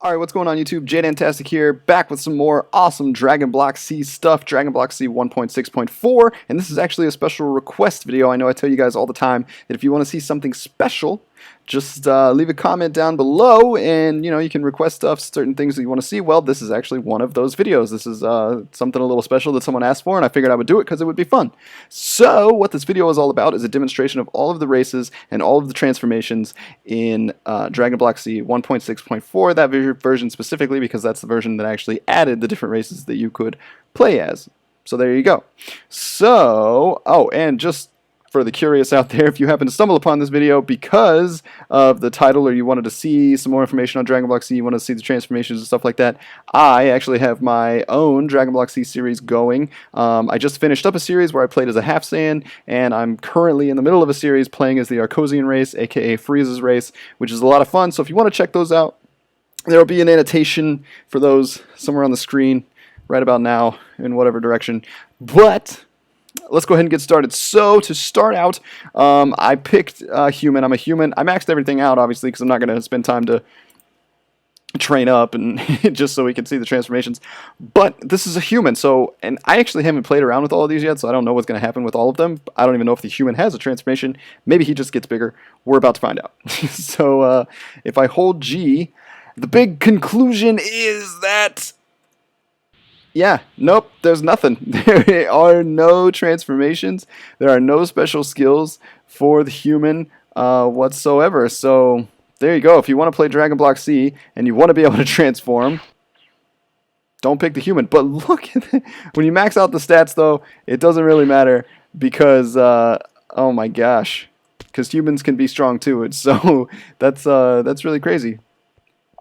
Alright, what's going on YouTube? jDantastic here, back with some more awesome Dragon Block C stuff, Dragon Block C 1.6.4, and this is actually a special request video. I know I tell you guys all the time that if you want to see something special, just leave a comment down below, and you can request stuff, certain things that you want to see. Well, this is actually one of those videos. This is something a little special that someone asked for, and I figured I would do it because it would be fun. So, what this video is all about is a demonstration of all of the races and all of the transformations in Dragon Block C 1.6.4, that version specifically, because that's the version that actually added the different races that you could play as. So there you go. So, oh, and just for the curious out there, if you happen to stumble upon this video because of the title or you wanted to see some more information on Dragon Block C, you want to see the transformations and stuff like that, I actually have my own Dragon Block C series going. I just finished up a series where I played as a Half-Saiyan, and I'm currently in the middle of a series playing as the Arcosian race, aka Frieza's race, which is a lot of fun. So if you want to check those out, there will be an annotation for those somewhere on the screen right about now in whatever direction. But let's go ahead and get started. So to start out, I picked human. I'm a human. I maxed everything out, obviously, because I'm not going to spend time to train up and just so we can see the transformations. But this is a human, and I actually haven't played around with all of these yet, so I don't know what's going to happen with all of them. I don't even know if the human has a transformation. Maybe he just gets bigger. We're about to find out. So if I hold G, the big conclusion is that, yeah, nope, there's nothing. There are no transformations. There are no special skills for the human whatsoever. So there you go. If you want to play Dragon Block C and you want to be able to transform, don't pick the human. But look at it. When you max out the stats, though, it doesn't really matter because, oh my gosh, because humans can be strong too. So that's really crazy.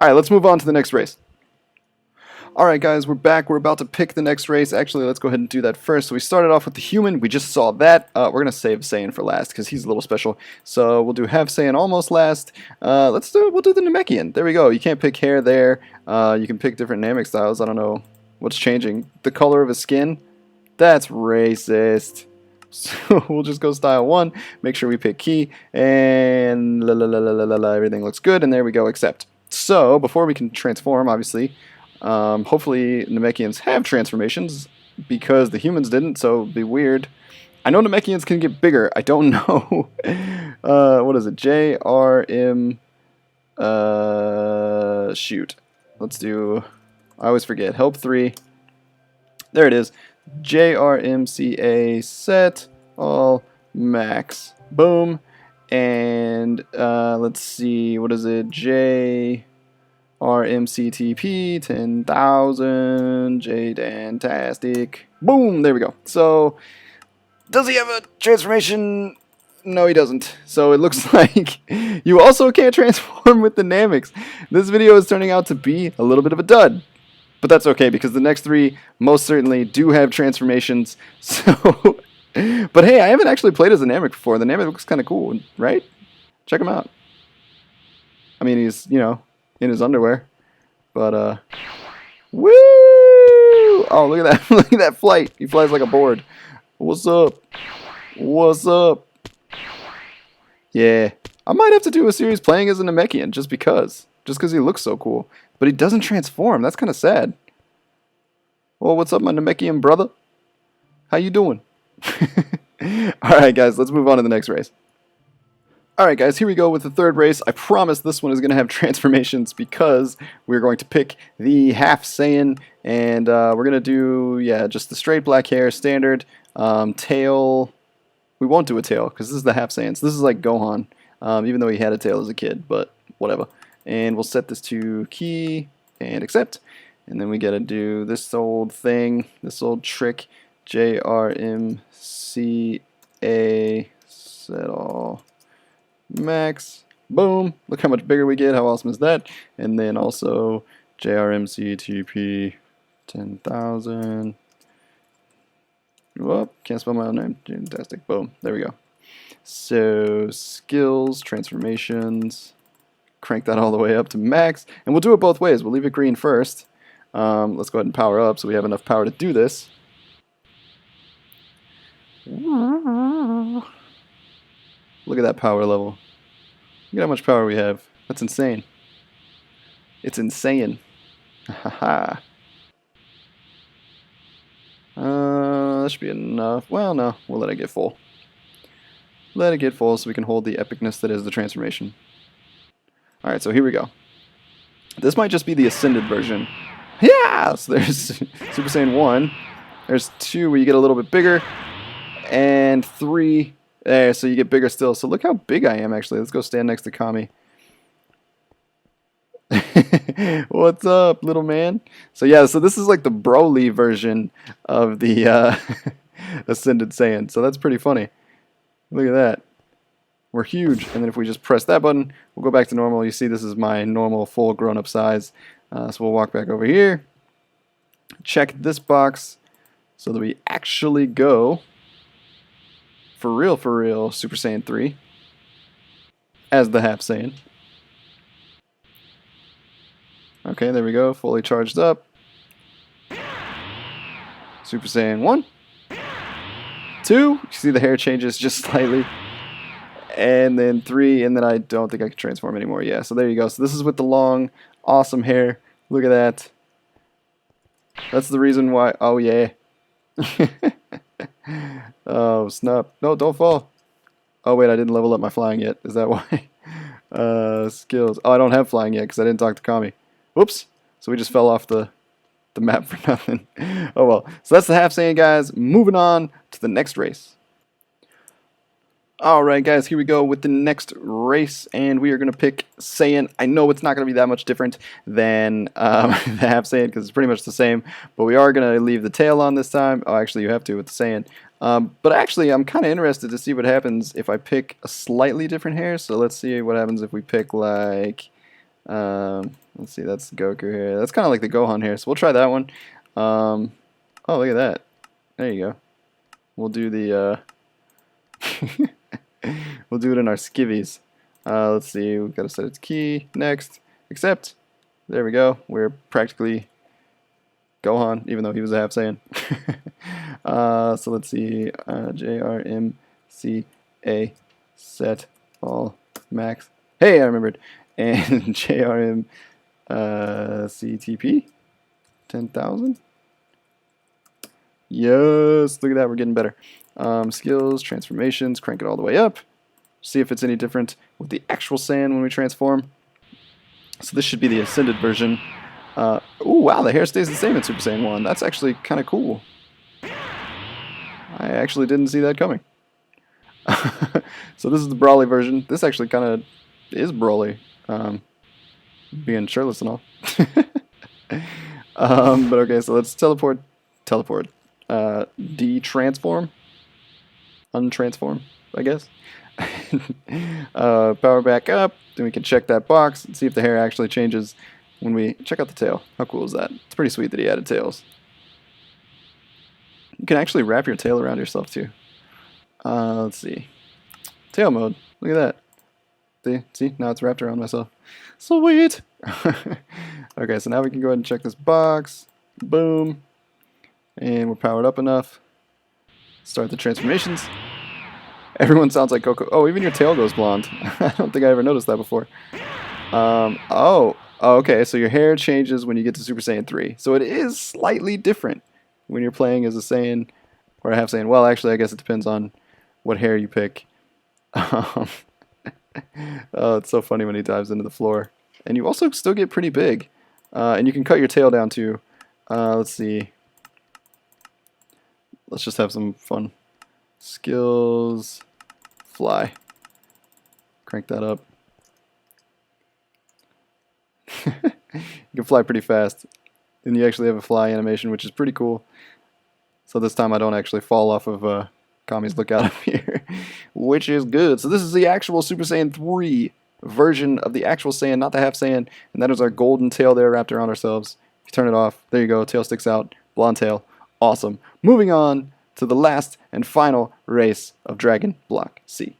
Alright, let's move on to the next race. Alright guys, we're back. We're about to pick the next race. Actually, let's go ahead and do that first. So we started off with the human. We just saw that. We're going to save Saiyan for last because he's a little special. So we'll do Half-Saiyan almost last. We'll do the Namekian. There we go. You can't pick hair there. You can pick different Namek styles. I don't know what's changing. The color of his skin? That's racist. So we'll just go style 1. Make sure we pick key. And everything looks good. And there we go, accept. So, before we can transform, obviously, hopefully Namekians have transformations, because the humans didn't, so it'd be weird. I know Namekians can get bigger. I don't know. What is it? JRM, shoot. Let's do, I always forget, help 3. There it is. JRMCA set all max. Boom. And let's see, what is it? RMCTP 10,000 jDantastic. Boom, there we go. So, does he have a transformation? No, he doesn't. So it looks like you also can't transform with the Nameks. This video is turning out to be a little bit of a dud. But that's okay, because the next 3 most certainly do have transformations. So, but hey, I haven't actually played as a Namek before. The Namek looks kind of cool, right? Check him out. I mean, he's, in his underwear. But, woo! Oh, look at that. Look at that flight. He flies like a board. What's up? What's up? Yeah. I might have to do a series playing as a Namekian, just because. Just because he looks so cool. But he doesn't transform. That's kind of sad. Well, what's up, my Namekian brother? How you doing? Alright guys, let's move on to the next race. Alright guys, here we go with the third race. I promise this one is going to have transformations because we're going to pick the Half-Saiyan, and we're going to do, yeah, just the straight black hair, standard, tail. We won't do a tail because this is the Half-Saiyan, so this is like Gohan, even though he had a tail as a kid, but whatever. And we'll set this to key and accept. And then we gotta do this old thing, this old trick, JRMCA set all max. Boom. Look how much bigger we get. How awesome is that? And then also JRMCTP 10,000. Whoop, can't spell my own name. Fantastic. Boom. There we go. So skills, transformations. Crank that all the way up to max. And we'll do it both ways. We'll leave it green first. Let's go ahead and power up so we have enough power to do this. Look at that power level. Look at how much power we have. That's insane. It's insane. Haha. That should be enough. Well, no, we'll let it get full. Let it get full so we can hold the epicness that is the transformation. Alright, so here we go. This might just be the Ascended version. Yeah! So there's Super Saiyan 1. There's 2 where you get a little bit bigger. And 3 there, so you get bigger still. So look how big I am, actually. Let's go stand next to Kami. What's up, little man? So yeah, so this is like the Broly version of the Ascended Saiyan. So that's pretty funny. Look at that. We're huge. And then if we just press that button, we'll go back to normal. You see this is my normal full grown-up size. So we'll walk back over here. Check this box so that we actually go for real, Super Saiyan 3 as the Half-Saiyan. Okay, there we go, fully charged up. Super Saiyan 1, 2, you see the hair changes just slightly. And then 3, and then I don't think I can transform anymore. Yeah, so there you go. So this is with the long, awesome hair. Look at that. That's the reason why. Oh, yeah. Oh, snap. No, don't fall. Oh, wait, I didn't level up my flying yet. Is that why? Skills. Oh, I don't have flying yet because I didn't talk to Kami. Whoops. So we just fell off the map for nothing. Oh, well. So that's the Half-Saiyan, guys. Moving on to the next race. Alright guys, here we go with the next race, and we are going to pick Saiyan. I know it's not going to be that much different than the Half-Saiyan because it's pretty much the same, but we are going to leave the tail on this time. Oh, actually you have to with the Saiyan. But actually I'm kind of interested to see what happens if I pick a slightly different hair, so let's see what happens if we pick like, let's see, that's Goku hair. That's kind of like the Gohan hair, so we'll try that one. Oh, look at that. There you go. We'll do the... we'll do it in our skivvies. Let's see, we've got to set its key. Next. Accept. There we go. We're practically Gohan, even though he was a Half-Saiyan. So let's see. JRMCA set all max. Hey, I remembered. And JRM CTP 10,000. Yes, look at that, we're getting better. Skills, transformations, crank it all the way up. See if it's any different with the actual Saiyan when we transform. So this should be the Ascended version. Oh wow, the hair stays the same in Super Saiyan 1. That's actually kind of cool. I actually didn't see that coming. So this is the Broly version. This actually kind of is Broly. Being shirtless and all. But okay, so let's teleport. De-transform. Untransform, I guess. Power back up. Then we can check that box and see if the hair actually changes when we check out the tail. How cool is that? It's pretty sweet that he added tails. You can actually wrap your tail around yourself too. Let's see. Tail mode. Look at that. See? Now it's wrapped around myself. Sweet! Okay, so now we can go ahead and check this box. Boom. And we're powered up enough. Start the transformations. Everyone sounds like Goku. Oh, even your tail goes blonde. I don't think I ever noticed that before. Oh, okay, so your hair changes when you get to Super Saiyan 3. So it is slightly different when you're playing as a Saiyan or a Half-Saiyan. Well, actually, I guess it depends on what hair you pick. Oh, it's so funny when he dives into the floor. And you also still get pretty big. And you can cut your tail down too. Let's see. Let's just have some fun. Skills. Fly. Crank that up. You can fly pretty fast. And you actually have a fly animation, which is pretty cool. So this time I don't actually fall off of Kami's lookout up here. Which is good. So this is the actual Super Saiyan 3 version of the actual Saiyan, not the Half-Saiyan. And that is our golden tail there wrapped around ourselves. If you turn it off, there you go. Tail sticks out. Blonde tail. Awesome. Moving on to the last and final race of Dragon Block C.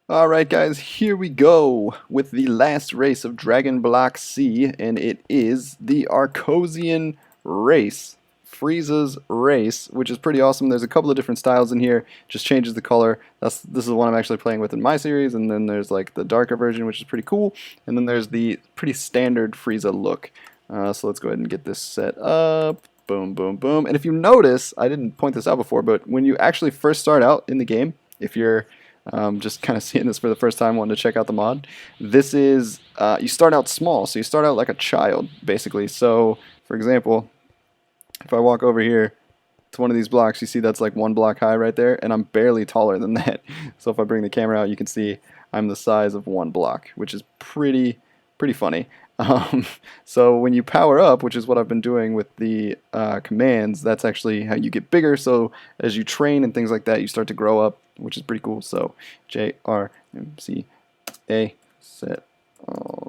Alright guys, here we go with the last race of Dragon Block C, and it is the Arcosian race Frieza's Race, which is pretty awesome. There's a couple of different styles in here, just changes the color. This is the one I'm actually playing with in my series, and then there's like the darker version, which is pretty cool, and then there's the pretty standard Frieza look. So let's go ahead and get this set up. Boom, boom, boom. And if you notice, I didn't point this out before, but when you actually first start out in the game, if you're just kind of seeing this for the first time, wanting to check out the mod, this is, you start out small, so you start out like a child, basically. So, for example, if I walk over here to one of these blocks, you see that's like 1 block high right there, and I'm barely taller than that. So if I bring the camera out, you can see I'm the size of 1 block, which is pretty funny. So when you power up, which is what I've been doing with the commands, that's actually how you get bigger. So as you train and things like that, you start to grow up, which is pretty cool. So JRMCA set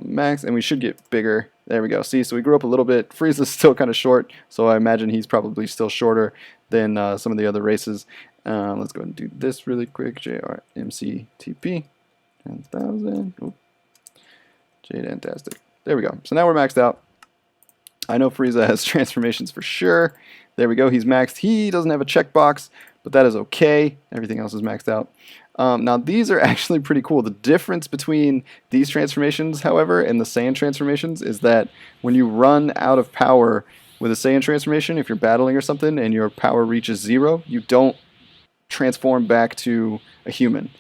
max, and we should get bigger. There we go. See, so we grew up a little bit. Frieza's still kind of short, so I imagine he's probably still shorter than some of the other races. Let's go ahead and do this really quick. JRMCTP 10,000. jDantastic. There we go. So now we're maxed out. I know Frieza has transformations for sure. There we go. He's maxed. He doesn't have a checkbox, but that is okay. Everything else is maxed out. Now these are actually pretty cool. The difference between these transformations, however, and the Saiyan transformations is that when you run out of power with a Saiyan transformation, if you're battling or something and your power reaches 0, you don't transform back to a human.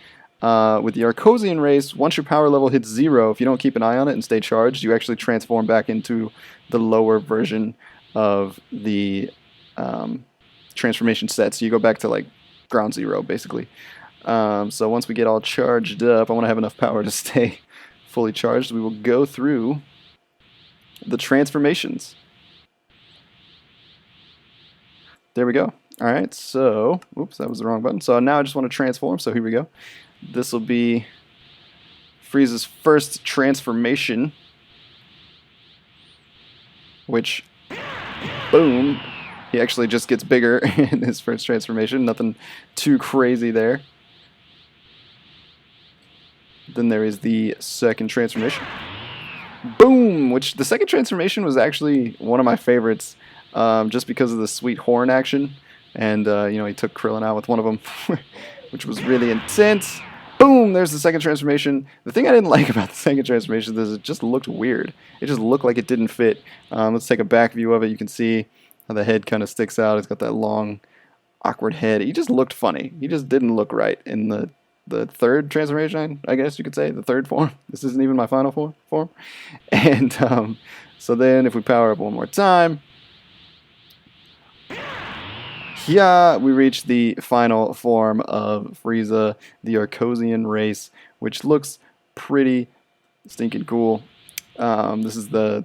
With the Arcosian race, once your power level hits 0, if you don't keep an eye on it and stay charged, you actually transform back into the lower version of the transformation set. So you go back to like ground 0, basically. So once we get all charged up, I want to have enough power to stay fully charged. We will go through the transformations. There we go. Alright, so, oops, that was the wrong button. So now I just want to transform, so here we go. This will be Frieza's first transformation, which, boom, he actually just gets bigger in his first transformation. Nothing too crazy there. Then there is the second transformation. Boom! Which the second transformation was actually one of my favorites, just because of the sweet horn action. And, you know, he took Krillin out with one of them, which was really intense. Boom! There's the second transformation. The thing I didn't like about the second transformation is it just looked weird. It just looked like it didn't fit. Let's take a back view of it. You can see how the head kind of sticks out. It's got that long, awkward head. He just looked funny. He just didn't look right in the third transformation, I guess you could say, the third form. This isn't even my final form. And so then if we power up one more time, yeah, we reach the final form of Frieza, the Arcosian race, which looks pretty stinking cool. This is the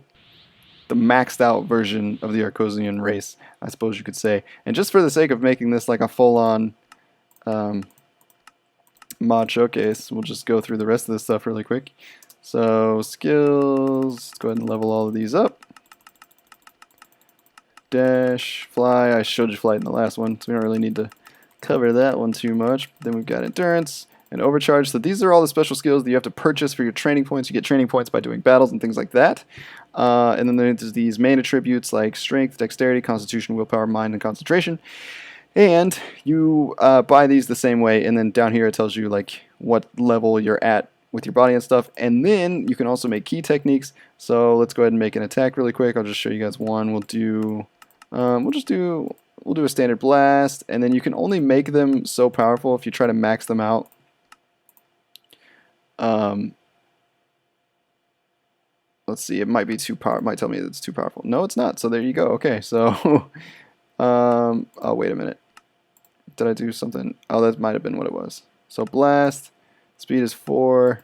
maxed out version of the Arcosian race, I suppose you could say. And just for the sake of making this like a full-on mod showcase, we'll just go through the rest of this stuff really quick. So skills, let's go ahead and level all of these up. Dash, fly, I showed you flight in the last one, so we don't really need to cover that one too much. Then we've got endurance and overcharge. So these are all the special skills that you have to purchase for your training points. You get training points by doing battles and things like that. And then there's these main attributes like strength, dexterity, constitution, willpower, mind, and concentration. And you buy these the same way, and then down here it tells you like what level you're at with your body and stuff. And then you can also make key techniques. So let's go ahead and make an attack really quick. I'll just show you guys one. We'll do a standard blast, and then you can only make them so powerful if you try to max them out. Let's see, it might be too powerful. It might tell me that it's too powerful. No, it's not. So there you go. Okay, so oh, wait a minute. Did I do something? Oh, that might have been what it was. So blast, speed is 4.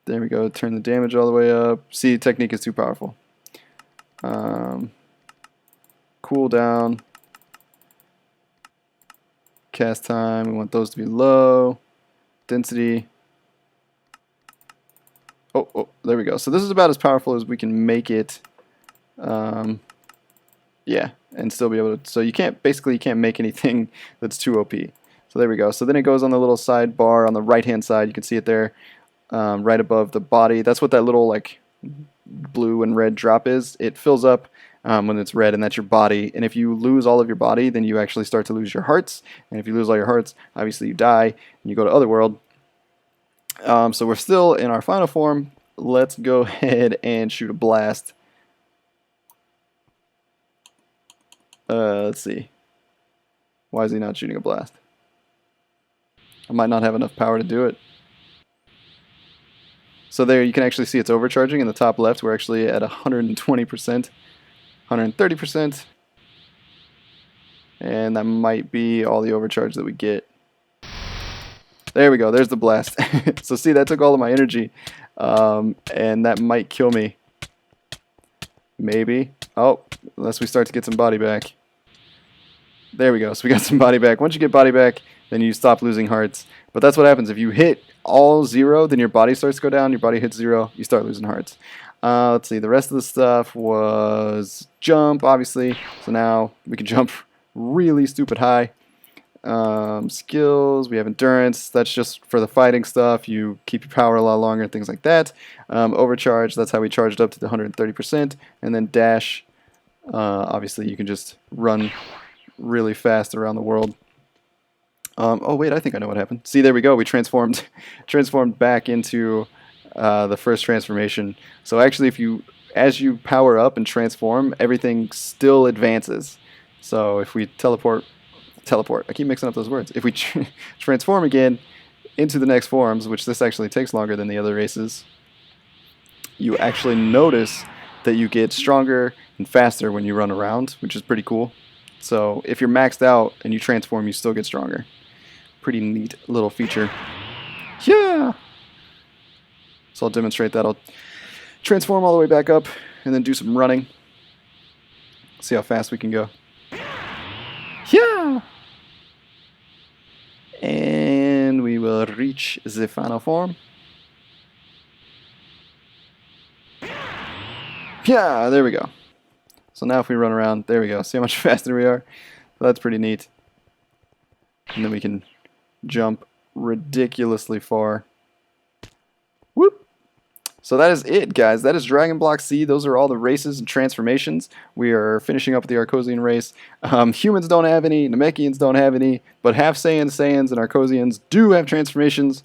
There we go. Turn the damage all the way up. See, technique is too powerful. Cooldown, cast time, we want those to be low, density, oh, there we go. So this is about as powerful as we can make it, yeah, and still be able to, so you can't make anything that's too OP. So there we go. So then it goes on the little sidebar on the right hand side, you can see it there, right above the body. That's what that little like blue and red drop is. It fills up when it's red, and that's your body. And if you lose all of your body, then you actually start to lose your hearts. And if you lose all your hearts, obviously you die, and you go to Otherworld. So we're still in our final form. Let's go ahead and shoot a blast. Let's see. Why is he not shooting a blast? I might not have enough power to do it. So there you can actually see it's overcharging in the top left. We're actually at 120%, 130%. And that might be all the overcharge that we get. There we go. There's the blast. So see, that took all of my energy. And that might kill me. Maybe. Oh, unless we start to get some body back. There we go. So we got some body back. Once you get body back, then you stop losing hearts. But that's what happens. If you hit all 0, then your body starts to go down. Your body hits 0, you start losing hearts. Let's see. The rest of the stuff was jump, obviously. So now we can jump really stupid high. Skills, we have endurance. That's just for the fighting stuff. You keep your power a lot longer and things like that. Overcharge, that's how we charged up to the 130%. And then dash, obviously you can just run really fast around the world. Oh wait, I think I know what happened. See, there we go. We transformed back into the first transformation. So actually, as you power up and transform, everything still advances. So if we teleport, I keep mixing up those words. If we transform again into the next forms, which this actually takes longer than the other races, you actually notice that you get stronger and faster when you run around, which is pretty cool. So if you're maxed out and you transform, you still get stronger. Pretty neat little feature. Yeah! So I'll demonstrate that. I'll transform all the way back up and then do some running. See how fast we can go. Yeah! And we will reach the final form. Yeah, there we go. So now if we run around, there we go. See how much faster we are? So that's pretty neat. And then we can jump ridiculously far. Whoop! So that is it, guys. That is Dragon Block C. Those are all the races and transformations. We are finishing up with the Arcosian race. Humans don't have any, Namekians don't have any, but Half-Saiyans, Saiyans, and Arcosians do have transformations.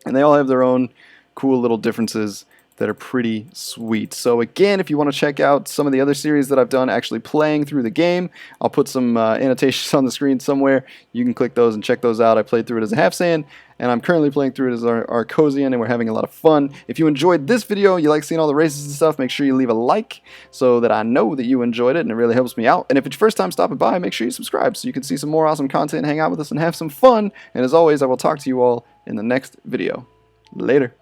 And they all have their own cool little differences that are pretty sweet. So again, if you want to check out some of the other series that I've done actually playing through the game, I'll put some annotations on the screen somewhere. You can click those and check those out. I played through it as a Half-Saiyan, and I'm currently playing through it as our Arcosian, and we're having a lot of fun. If you enjoyed this video, you like seeing all the races and stuff, make sure you leave a like so that I know that you enjoyed it, and it really helps me out. And if it's your first time stopping by, make sure you subscribe so you can see some more awesome content, hang out with us, and have some fun. And as always, I will talk to you all in the next video. Later.